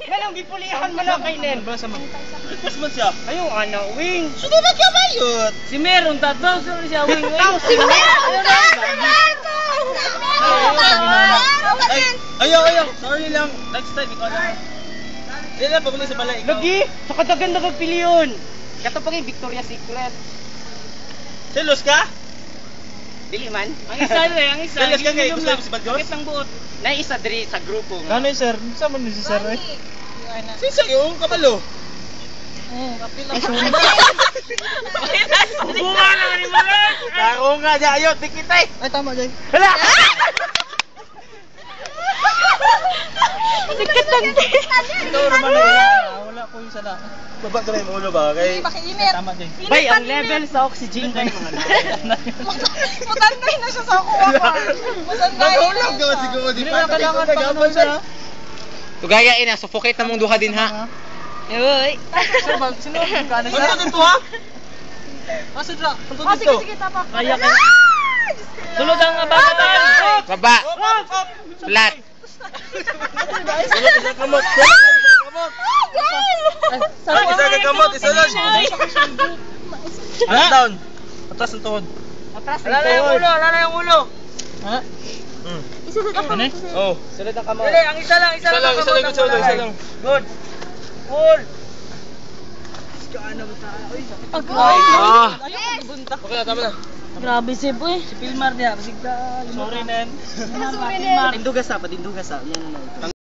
Ganang gipulihan mo na kay Nen. Basa mo. Request mo siya. Ayong ana, wing. Sino na siya mayot? Si Meron tatlo sa siya wing. Si Ayaw. Sorry lang. Next time, ikaw lang. Hindi na, pabalik sa balay. Lagi, sa kadagan na magpiliyon. Kato pa kay Victoria's Secret. Selos ka? Dili man. Ang isa Selos ka kay minum gusto lang. mo si Bagyos? Bakit ang buot? Na isa diri sa grupo. Gano'n sir? Saan mo si sir eh? Si sir yung kabalo. Kapil ang sumba. Bunga na ni Marat. Taro nga, ayot, dikit eh. Ay, tama dyan. Hala! Dikit lang. Ito naman wala ko yung sana. Baba ka na yung ulo ba? Kay... Tama dyan. Bay, ang level sa oxygen ko mga Matangay na siya sa kuha ko. Nagulog ka siguro, di pa? Kailangan pa naman siya. Tugaya ina, suffocate na mong duha din ha. Uy. Sino ang kanan siya? Ano dito ha? Masud ra. Sige, tapak. Kaya ka. Sulod ang abagatan. Baba. Flat. Sulod isa kamot. Isa ka kamot, isulod. Alas down. Atas ang tuhod. Wala na yung ulo. Ha? Isulod ako. Oh. Sulod ang kamot. Dili, ang isa lang. Isa lang. Good. Full. Ah. Okay na, tama na. Grabe si Boy. Si Pilmar niya. Sorry, Nen. Tindugas sa. Yan na.